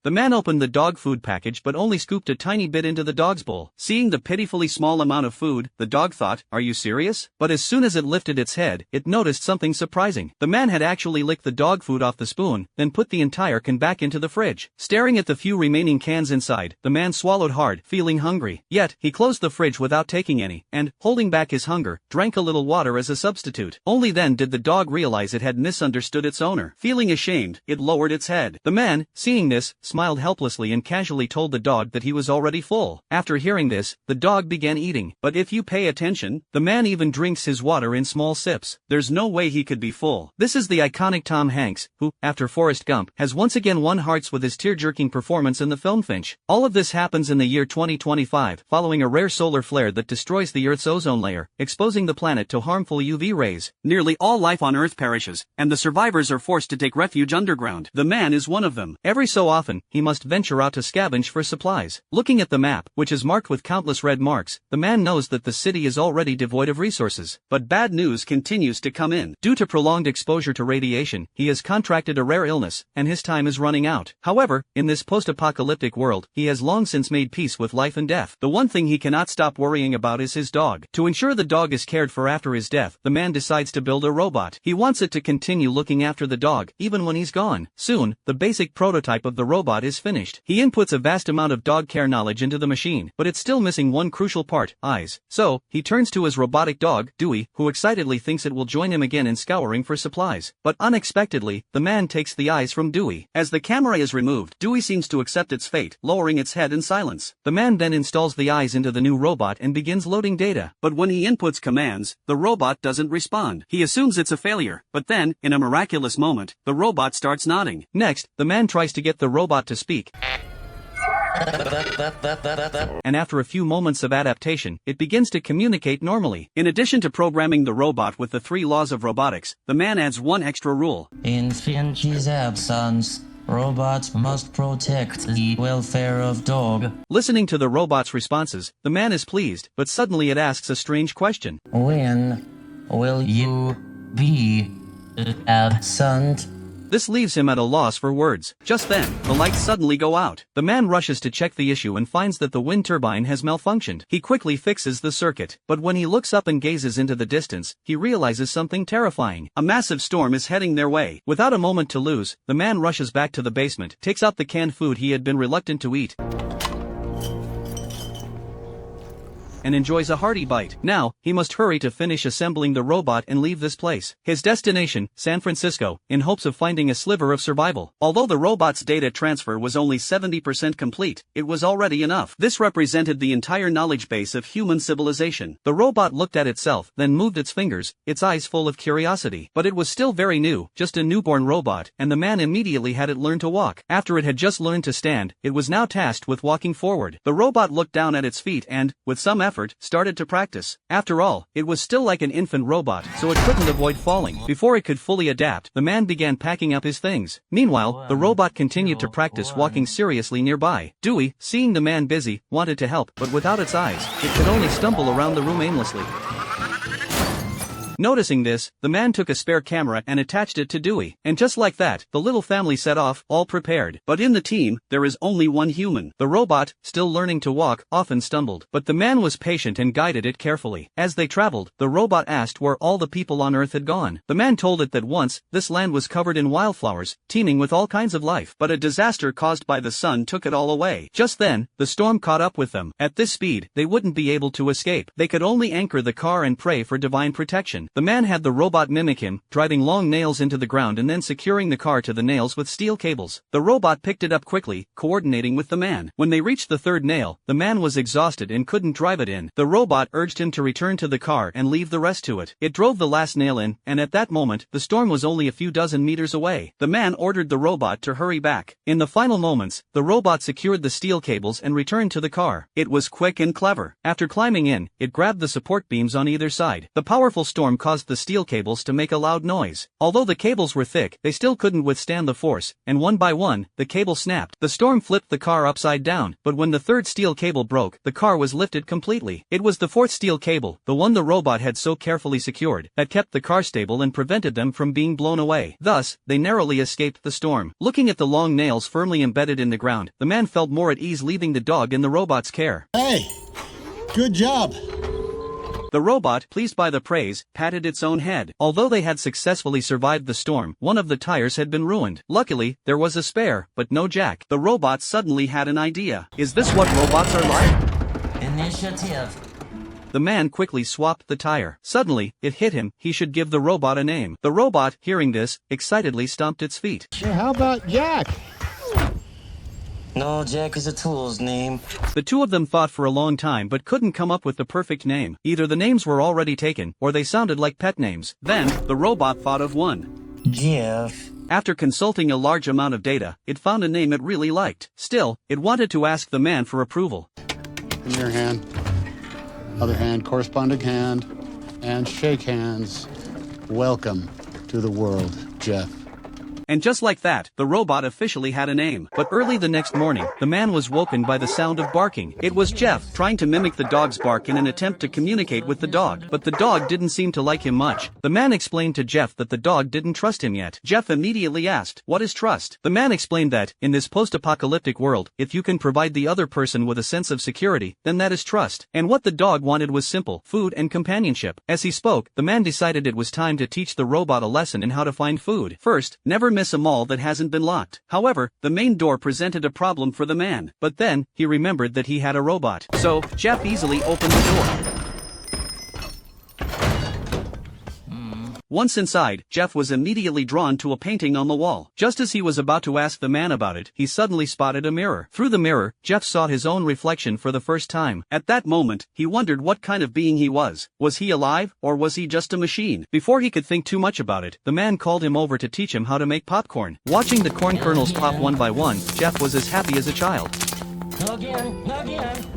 The man opened the dog food package but only scooped a tiny bit into the dog's bowl. Seeing the pitifully small amount of food, the dog thought, "Are you serious?" But as soon as it lifted its head, it noticed something surprising. The man had actually licked the dog food off the spoon, then put the entire can back into the fridge. Staring at the few remaining cans inside, the man swallowed hard, feeling hungry. Yet, he closed the fridge without taking any, and, holding back his hunger, drank a little water as a substitute. Only then did the dog realize it had misunderstood its owner. Feeling ashamed, it lowered its head. The man, seeing this, smiled helplessly and casually told the dog that he was already full. After hearing this, the dog began eating. But if you pay attention, the man even drinks his water in small sips. There's no way he could be full. This is the iconic Tom Hanks, who, after Forrest Gump, has once again won hearts with his tear-jerking performance in the film Finch. All of this happens in the year 2025, following a rare solar flare that destroys the Earth's ozone layer, exposing the planet to harmful UV rays. Nearly all life on Earth perishes, and the survivors are forced to take refuge underground. The man is one of them. Every so often, he must venture out to scavenge for supplies. Looking at the map, which is marked with countless red marks, the man knows that the city is already devoid of resources. But bad news continues to come in. Due to prolonged exposure to radiation, he has contracted a rare illness, and his time is running out. However, in this post-apocalyptic world, he has long since made peace with life and death. The one thing he cannot stop worrying about is his dog. To ensure the dog is cared for after his death, the man decides to build a robot. He wants it to continue looking after the dog, even when he's gone. Soon, the basic prototype of the robot is finished. He inputs a vast amount of dog care knowledge into the machine, but it's still missing one crucial part: eyes. So, he turns to his robotic dog, Dewey, who excitedly thinks it will join him again in scouring for supplies. But unexpectedly, the man takes the eyes from Dewey. As the camera is removed, Dewey seems to accept its fate, lowering its head in silence. The man then installs the eyes into the new robot and begins loading data. But when he inputs commands, the robot doesn't respond. He assumes it's a failure, but then, in a miraculous moment, the robot starts nodding. Next, the man tries to get the robot to speak. And after a few moments of adaptation, it begins to communicate normally. In addition to programming the robot with the 3 laws of robotics, the man adds one extra rule. In Finch's absence, robots must protect the welfare of dog. Listening to the robot's responses, the man is pleased, but suddenly it asks a strange question. When will you be absent? This leaves him at a loss for words. Just then, the lights suddenly go out. The man rushes to check the issue and finds that the wind turbine has malfunctioned. He quickly fixes the circuit. But when he looks up and gazes into the distance, he realizes something terrifying. A massive storm is heading their way. Without a moment to lose, the man rushes back to the basement, takes out the canned food he had been reluctant to eat, and enjoys a hearty bite. Now, he must hurry to finish assembling the robot and leave this place. His destination, San Francisco, in hopes of finding a sliver of survival. Although the robot's data transfer was only 70% complete, it was already enough. This represented the entire knowledge base of human civilization. The robot looked at itself, then moved its fingers, its eyes full of curiosity. But it was still very new, just a newborn robot, and the man immediately had it learn to walk. After it had just learned to stand, it was now tasked with walking forward. The robot looked down at its feet and, with some effort, started to practice. After all, it was still like an infant robot, so it couldn't avoid falling. Before it could fully adapt, the man began packing up his things. Meanwhile, the robot continued to practice walking seriously nearby. Dewey, seeing the man busy, wanted to help, but without its eyes, it could only stumble around the room aimlessly. Noticing this, the man took a spare camera and attached it to Dewey. And just like that, the little family set off, all prepared. But in the team, there is only one human. The robot, still learning to walk, often stumbled. But the man was patient and guided it carefully. As they traveled, the robot asked where all the people on Earth had gone. The man told it that once, this land was covered in wildflowers, teeming with all kinds of life. But a disaster caused by the sun took it all away. Just then, the storm caught up with them. At this speed, they wouldn't be able to escape. They could only anchor the car and pray for divine protection. The man had the robot mimic him, driving long nails into the ground and then securing the car to the nails with steel cables. The robot picked it up quickly, coordinating with the man. When they reached the third nail, the man was exhausted and couldn't drive it in. The robot urged him to return to the car and leave the rest to it. It drove the last nail in, and at that moment, the storm was only a few dozen meters away. The man ordered the robot to hurry back. In the final moments, the robot secured the steel cables and returned to the car. It was quick and clever. After climbing in, it grabbed the support beams on either side. The powerful storm caused the steel cables to make a loud noise. Although the cables were thick, they still couldn't withstand the force, and one by one, the cable snapped. The storm flipped the car upside down, but when the third steel cable broke, the car was lifted completely. It was the fourth steel cable, the one the robot had so carefully secured, that kept the car stable and prevented them from being blown away. Thus, they narrowly escaped the storm. Looking at the long nails firmly embedded in the ground, the man felt more at ease leaving the dog in the robot's care. Hey, good job. The robot, pleased by the praise, patted its own head. Although they had successfully survived the storm, one of the tires had been ruined. Luckily, there was a spare, but no jack. The robot suddenly had an idea. Is this what robots are like? Initiative. The man quickly swapped the tire. Suddenly, it hit him, he should give the robot a name. The robot, hearing this, excitedly stomped its feet. Sure, how about Jack? No, Jack is a tool's name. The two of them thought for a long time but couldn't come up with the perfect name. Either the names were already taken, or they sounded like pet names. Then, the robot thought of one. Jeff. After consulting a large amount of data, it found a name it really liked. Still, it wanted to ask the man for approval. In your hand. Other hand, corresponding hand. And shake hands. Welcome to the world, Jeff. And just like that, the robot officially had a name. But early the next morning, the man was woken by the sound of barking. It was Jeff, trying to mimic the dog's bark in an attempt to communicate with the dog. But the dog didn't seem to like him much. The man explained to Jeff that the dog didn't trust him yet. Jeff immediately asked, "What is trust?" The man explained that, in this post-apocalyptic world, if you can provide the other person with a sense of security, then that is trust. And what the dog wanted was simple: food and companionship. As he spoke, the man decided it was time to teach the robot a lesson in how to find food. First, never miss a mall that hasn't been locked. However, the main door presented a problem for the man. But then, he remembered that he had a robot. So, Jeff easily opened the door. Once inside, Jeff was immediately drawn to a painting on the wall. Just as he was about to ask the man about it, he suddenly spotted a mirror. Through the mirror, Jeff saw his own reflection for the first time. At that moment, he wondered what kind of being he was. Was he alive, or was he just a machine? Before he could think too much about it, the man called him over to teach him how to make popcorn. Watching the corn kernels pop one by one, Jeff was as happy as a child. Again.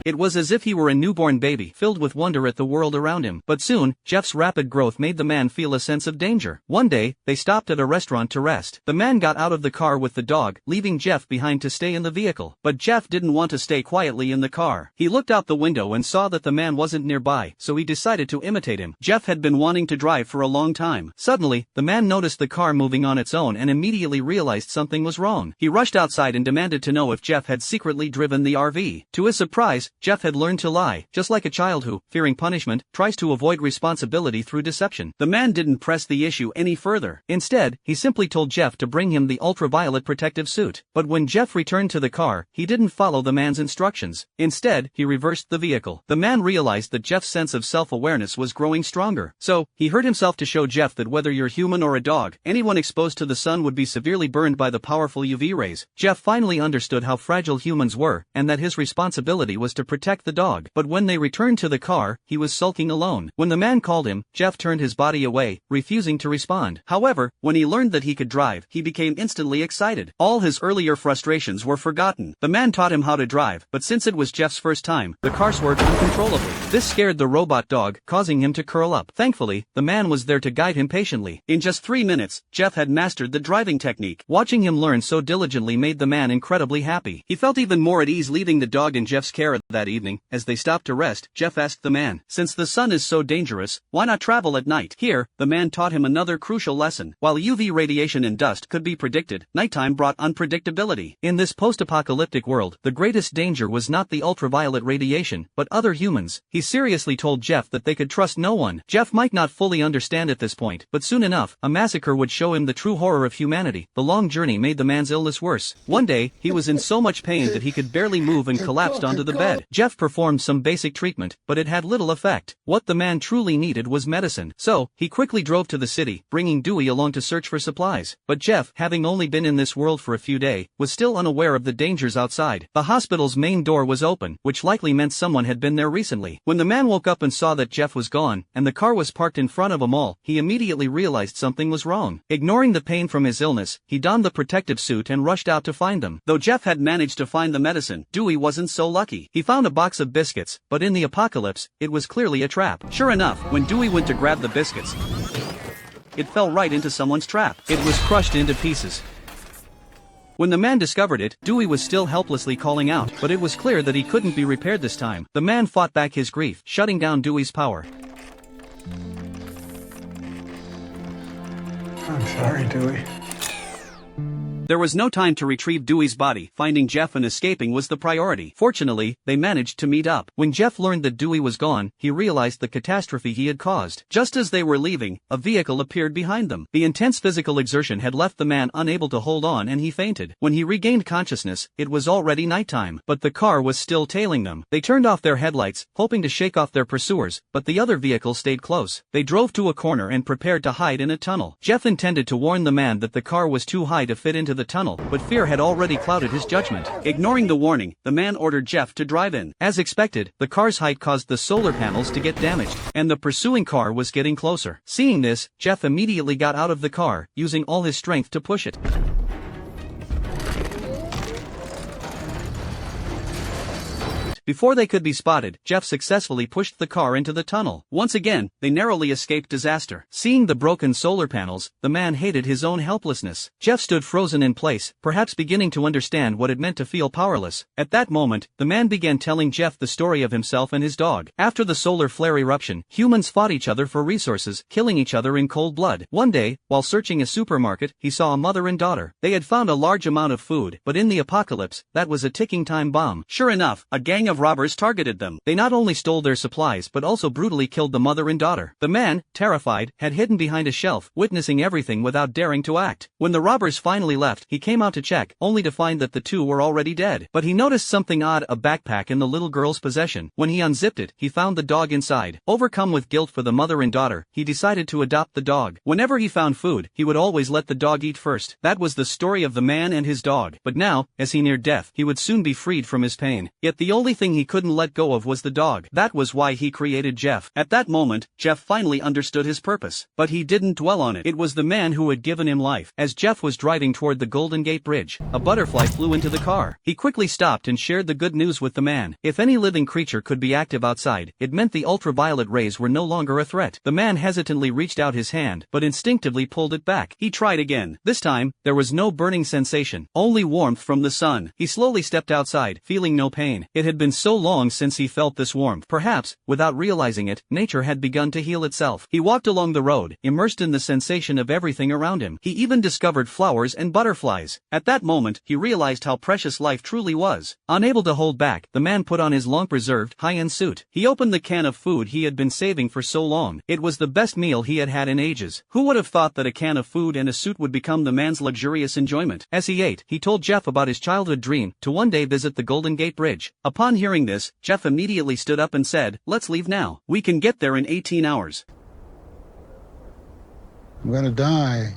It was as if he were a newborn baby, filled with wonder at the world around him. But soon, Jeff's rapid growth made the man feel a sense of danger. One day, they stopped at a restaurant to rest. The man got out of the car with the dog, leaving Jeff behind to stay in the vehicle. But Jeff didn't want to stay quietly in the car. He looked out the window and saw that the man wasn't nearby, so he decided to imitate him. Jeff had been wanting to drive for a long time. Suddenly, the man noticed the car moving on its own and immediately realized something was wrong. He rushed outside and demanded to know if Jeff had secretly driven the RV. To his surprise, Jeff had learned to lie, just like a child who, fearing punishment, tries to avoid responsibility through deception. The man didn't press the issue any further. Instead, he simply told Jeff to bring him the ultraviolet protective suit. But when Jeff returned to the car, he didn't follow the man's instructions. Instead, he reversed the vehicle. The man realized that Jeff's sense of self-awareness was growing stronger. So, he hurt himself to show Jeff that whether you're human or a dog, anyone exposed to the sun would be severely burned by the powerful UV rays. Jeff finally understood how fragile humans were, and that his responsibility was to protect the dog. But when they returned to the car, he was sulking alone. When the man called him, Jeff turned his body away, refusing to respond. However, when he learned that he could drive, he became instantly excited. All his earlier frustrations were forgotten. The man taught him how to drive, but since it was Jeff's first time, the car swerved uncontrollably. This scared the robot dog, causing him to curl up. Thankfully, the man was there to guide him patiently. In just 3 minutes, Jeff had mastered the driving technique. Watching him learn so diligently made the man incredibly happy. He felt even more at ease leaving the dog in Jeff's care that evening. As they stopped to rest, Jeff asked the man, "Since the sun is so dangerous, why not travel at night?" Here, the man taught him another crucial lesson. While UV radiation and dust could be predicted, nighttime brought unpredictability. In this post-apocalyptic world, the greatest danger was not the ultraviolet radiation, but other humans. He seriously told Jeff that they could trust no one. Jeff might not fully understand at this point, but soon enough, a massacre would show him the true horror of humanity. The long journey made the man's illness worse. One day, he was in so much pain that he could barely move and collapsed onto the bed. Jeff performed some basic treatment, but it had little effect. What the man truly needed was medicine. So, he quickly drove to the city, bringing Dewey along to search for supplies. But Jeff, having only been in this world for a few days, was still unaware of the dangers outside. The hospital's main door was open, which likely meant someone had been there recently. When the man woke up and saw that Jeff was gone, and the car was parked in front of a mall, he immediately realized something was wrong. Ignoring the pain from his illness, he donned the protective suit and rushed out to find them. Though Jeff had managed to find the medicine, again. Dewey wasn't so lucky. He found a box of biscuits, but in the apocalypse, it was clearly a trap. Sure enough, when Dewey went to grab the biscuits, it fell right into someone's trap. It was crushed into pieces. When the man discovered it, Dewey was still helplessly calling out, but it was clear that he couldn't be repaired this time. The man fought back his grief, shutting down Dewey's power. I'm sorry, Dewey. There was no time to retrieve Dewey's body. Finding Jeff and escaping was the priority. Fortunately, they managed to meet up. When Jeff learned that Dewey was gone, he realized the catastrophe he had caused. Just as they were leaving, a vehicle appeared behind them. The intense physical exertion had left the man unable to hold on and he fainted. When he regained consciousness, it was already nighttime, but the car was still tailing them. They turned off their headlights, hoping to shake off their pursuers, but the other vehicle stayed close. They drove to a corner and prepared to hide in a tunnel. Jeff intended to warn the man that the car was too high to fit into the tunnel, but fear had already clouded his judgment. Ignoring the warning, the man ordered Jeff to drive in. As expected, the car's height caused the solar panels to get damaged, and the pursuing car was getting closer. Seeing this, Jeff immediately got out of the car, using all his strength to push it. Before they could be spotted, Jeff successfully pushed the car into the tunnel. Once again, they narrowly escaped disaster. Seeing the broken solar panels, the man hated his own helplessness. Jeff stood frozen in place, perhaps beginning to understand what it meant to feel powerless. At that moment, the man began telling Jeff the story of himself and his dog. After the solar flare eruption, humans fought each other for resources, killing each other in cold blood. One day, while searching a supermarket, he saw a mother and daughter. They had found a large amount of food, but in the apocalypse, that was a ticking time bomb. Sure enough, a gang of robbers targeted them. They not only stole their supplies but also brutally killed the mother and daughter. The man, terrified, had hidden behind a shelf, witnessing everything without daring to act. When the robbers finally left, he came out to check, only to find that the two were already dead. But he noticed something odd: a backpack in the little girl's possession. When he unzipped it, he found the dog inside. Overcome with guilt for the mother and daughter, he decided to adopt the dog. Whenever he found food, he would always let the dog eat first. That was the story of the man and his dog. But now, as he neared death, he would soon be freed from his pain. Yet the only thing he couldn't let go of was the dog. That was why he created Jeff. At that moment, Jeff finally understood his purpose. But he didn't dwell on it. It was the man who had given him life. As Jeff was driving toward the Golden Gate Bridge, a butterfly flew into the car. He quickly stopped and shared the good news with the man. If any living creature could be active outside, it meant the ultraviolet rays were no longer a threat. The man hesitantly reached out his hand, but instinctively pulled it back. He tried again. This time, there was no burning sensation, only warmth from the sun. He slowly stepped outside, feeling no pain. It had been so long since he felt this warmth. Perhaps, without realizing it, nature had begun to heal itself. He walked along the road, immersed in the sensation of everything around him. He even discovered flowers and butterflies. At that moment, he realized how precious life truly was. Unable to hold back, the man put on his long-preserved, high-end suit. He opened the can of food he had been saving for so long. It was the best meal he had had in ages. Who would have thought that a can of food and a suit would become the man's luxurious enjoyment? As he ate, he told Jeff about his childhood dream to one day visit the Golden Gate Bridge. Upon hearing this, Jeff immediately stood up and said, "Let's leave now. We can get there in 18 hours. I'm gonna die.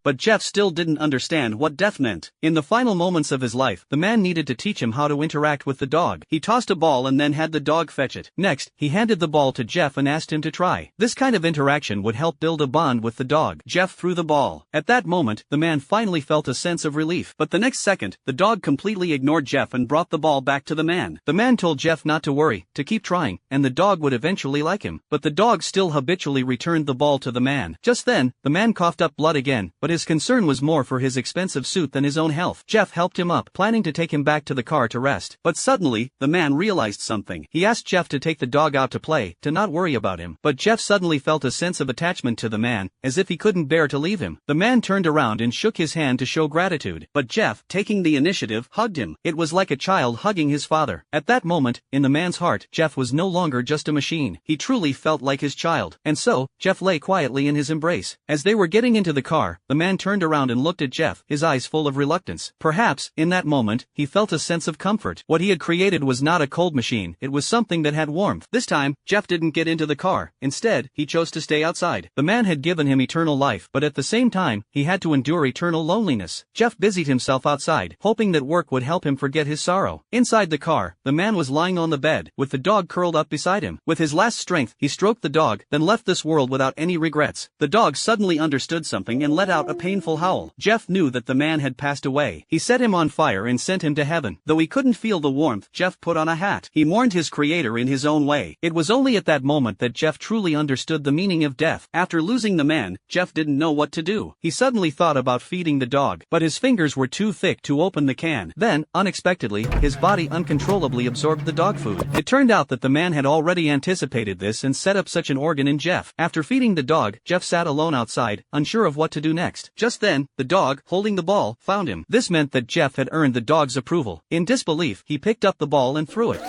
But Jeff still didn't understand what death meant. In the final moments of his life, the man needed to teach him how to interact with the dog. He tossed a ball and then had the dog fetch it. Next, he handed the ball to Jeff and asked him to try. This kind of interaction would help build a bond with the dog. Jeff threw the ball. At that moment, the man finally felt a sense of relief. But the next second, the dog completely ignored Jeff and brought the ball back to the man. The man told Jeff not to worry, to keep trying, and the dog would eventually like him. But the dog still habitually returned the ball to the man. Just then, the man coughed up blood again, but his concern was more for his expensive suit than his own health. Jeff helped him up, planning to take him back to the car to rest. But suddenly, the man realized something. He asked Jeff to take the dog out to play, to not worry about him. But Jeff suddenly felt a sense of attachment to the man, as if he couldn't bear to leave him. The man turned around and shook his hand to show gratitude. But Jeff, taking the initiative, hugged him. It was like a child hugging his father. At that moment, in the man's heart, Jeff was no longer just a machine. He truly felt like his child. And so, Jeff lay quietly in his embrace. As they were getting into the car, the man turned around and looked at Jeff, his eyes full of reluctance. Perhaps, in that moment, he felt a sense of comfort. What he had created was not a cold machine, it was something that had warmth. This time, Jeff didn't get into the car. Instead, he chose to stay outside. The man had given him eternal life, but at the same time, he had to endure eternal loneliness. Jeff busied himself outside, hoping that work would help him forget his sorrow. Inside the car, the man was lying on the bed, with the dog curled up beside him. With his last strength, he stroked the dog, then left this world without any regrets. The dog suddenly understood something and let out out a painful howl. Jeff knew that the man had passed away. He set him on fire and sent him to heaven. Though he couldn't feel the warmth, Jeff put on a hat. He mourned his creator in his own way. It was only at that moment that Jeff truly understood the meaning of death. After losing the man, Jeff didn't know what to do. He suddenly thought about feeding the dog, but his fingers were too thick to open the can. Then, unexpectedly, his body uncontrollably absorbed the dog food. It turned out that the man had already anticipated this and set up such an organ in Jeff. After feeding the dog, Jeff sat alone outside, unsure of what to do next. Just then, the dog, holding the ball, found him. This meant that Jeff had earned the dog's approval. In disbelief, he picked up the ball and threw it.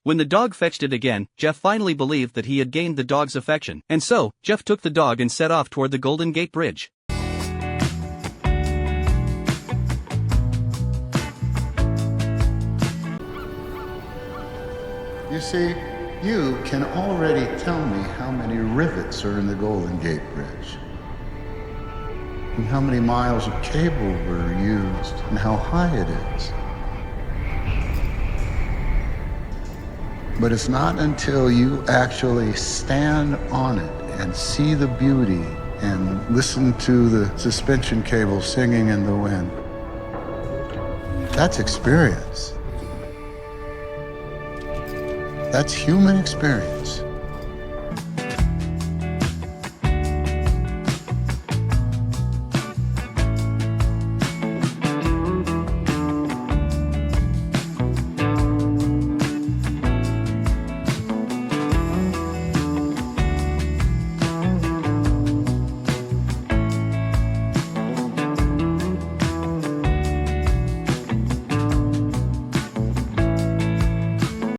When the dog fetched it again, Jeff finally believed that he had gained the dog's affection. And so, Jeff took the dog and set off toward the Golden Gate Bridge. You see, you can already tell me how many rivets are in the Golden Gate Bridge, and how many miles of cable were used, and how high it is. But it's not until you actually stand on it and see the beauty and listen to the suspension cable singing in the wind. That's experience. That's human experience.